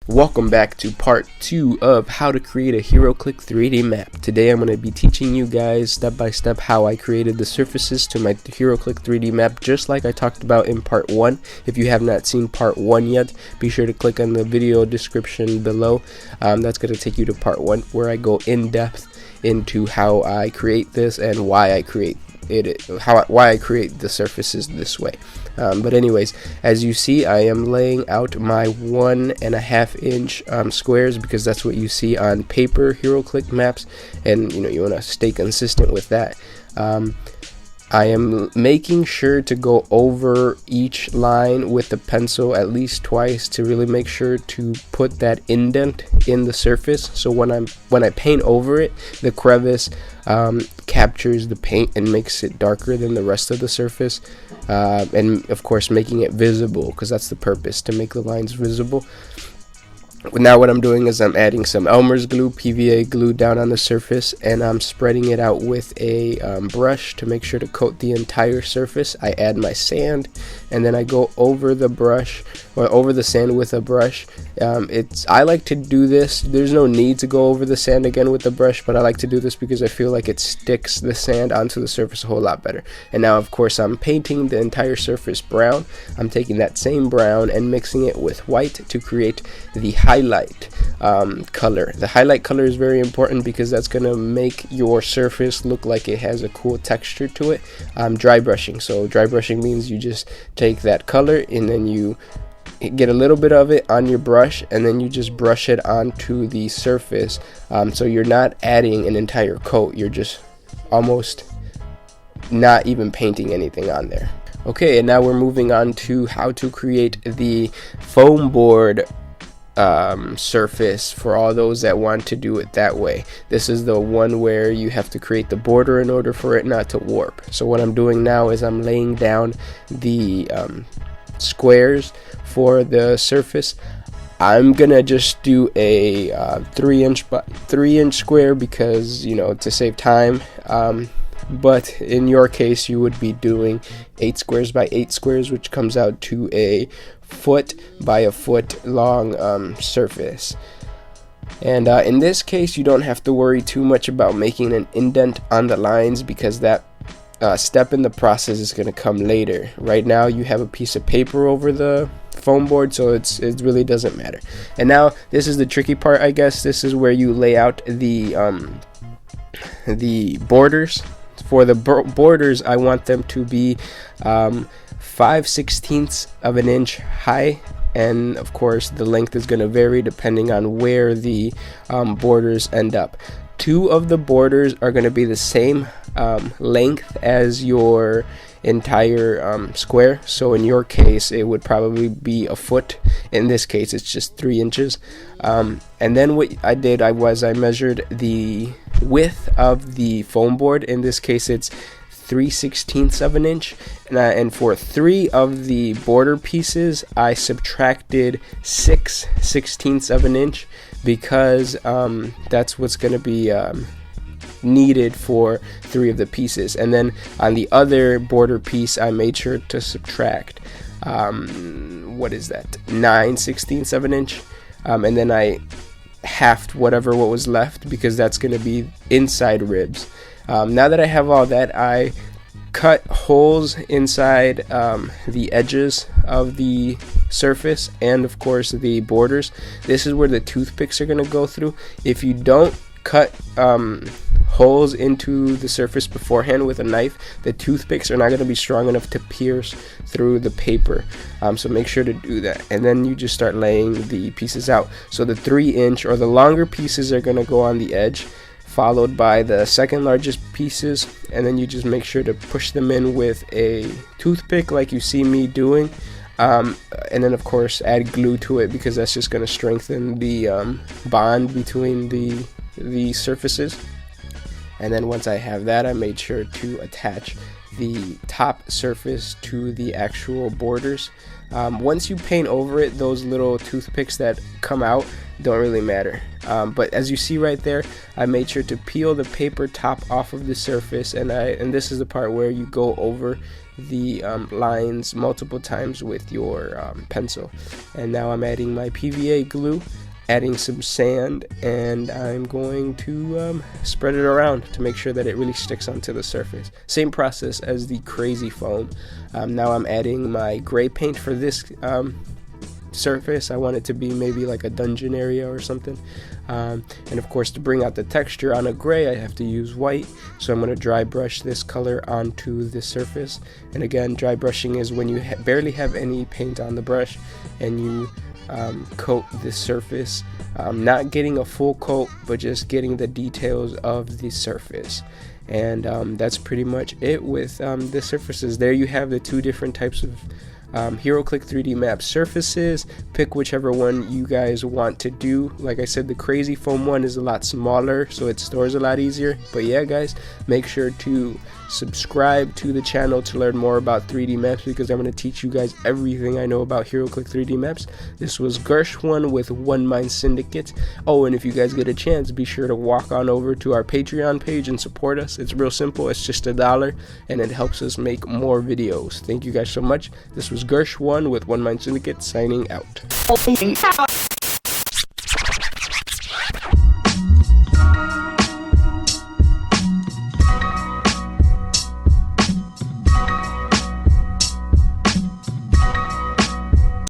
Welcome back to part 2 of how to create a Heroclix 3D map. Today I'm going to be teaching you guys step by step how I created the surfaces to my Heroclix 3D map, just like I talked about in part 1. If you have not seen part 1 yet, be sure to click on the video description below. That's going to take you to part 1 where I go in depth into how I create this and why I create why I create the surfaces this way. But anyways, as you see, I am laying out my 1.5 inch squares because that's what you see on paper Heroclix maps, and you want to stay consistent with that. I am making sure to go over each line with the pencil at least twice to really make sure to put that indent in the surface. So when I paint over it, the crevice captures the paint and makes it darker than the rest of the surface, and of course making it visible, because that's the purpose, to make the lines visible. Now what I'm doing is I'm adding some Elmer's glue, PVA glue, down on the surface, and I'm spreading it out with a brush to make sure to coat the entire surface. I add my sand, and then I go over the brush, or over the sand with a brush. I like to do this. There's no need to go over the sand again with the brush, but I like to do this because I feel like it sticks the sand onto the surface a whole lot better. And now of course I'm painting the entire surface brown. I'm taking that same brown and mixing it with white to create the highlight color. The highlight color is very important because that's going to make your surface look like it has a cool texture to it. Dry brushing. So dry brushing means you just take that color and then you get a little bit of it on your brush, and then you just brush it onto the surface. So you're not adding an entire coat, you're just almost not even painting anything on there. Okay, and now we're moving on to how to create the foam board surface for all those that want to do it that way. This is the one where you have to create the border in order for it not to warp. So what I'm doing now is I'm laying down the squares for the surface. I'm gonna just do a 3 inch square because to save time, but in your case you would be doing 8 squares by 8 squares, which comes out to a foot by a foot long surface. And in this case you don't have to worry too much about making an indent on the lines, because that step in the process is going to come later. Right now you have a piece of paper over the foam board, so it really doesn't matter. And now this is the tricky part, I guess. This is where you lay out the borders. For the borders, I want them to be 5/16 of an inch high, and of course the length is going to vary depending on where the borders end up. 2 of the borders are going to be the same length as your entire square. So in your case it would probably be a foot. In this case it's just 3 inches. And then what I did I measured the width of the foam board. In this case it's 3/16 of an inch, and for 3 of the border pieces I subtracted 6/16 of an inch, because that's what's going to be needed for 3 of the pieces. And then on the other border piece I made sure to subtract 9/16 of an inch, and then I halved what was left, because that's going to be inside ribs. Now that I have all that, I cut holes inside the edges of the surface and of course the borders. This is where the toothpicks are going to go through. If you don't cut holes into the surface beforehand with a knife, the toothpicks are not going to be strong enough to pierce through the paper. So make sure to do that, and then you just start laying the pieces out. So the 3 inch or the longer pieces are going to go on the edge, followed by the second largest pieces, and then you just make sure to push them in with a toothpick like you see me doing, and then of course add glue to it, because that's just going to strengthen the bond between the surfaces. And then once I have that, I made sure to attach the top surface to the actual borders. Once you paint over it, those little toothpicks that come out don't really matter. But as you see right there, I made sure to peel the paper top off of the surface, and this is the part where you go over the lines multiple times with your pencil. And now I'm adding my PVA glue, adding some sand, and I'm going to spread it around to make sure that it really sticks onto the surface. Same process as the crazy foam. Now I'm adding my gray paint for this surface. I want it to be maybe like a dungeon area or something, and of course, to bring out the texture on a gray, I have to use white, so I'm going to dry brush this color onto the surface. And again, dry brushing is when you barely have any paint on the brush and you coat the surface, not getting a full coat, but just getting the details of the surface. And that's pretty much it with the surfaces. There you have the two different types of Heroclix 3D map surfaces. Pick whichever one you guys want to do. Like I said, the crazy foam one is a lot smaller, so it stores a lot easier. But yeah guys, make sure to subscribe to the channel to learn more about 3D maps, because I'm going to teach you guys everything I know about Heroclix 3D maps. This was Gursh one with One Mind Syndicate. Oh, and if you guys get a chance, be sure to walk on over to our Patreon page and support us. It's real simple. It's just $1 and it helps us make more videos. Thank you guys so much. This was Gursh one with One Mind Syndicate signing out.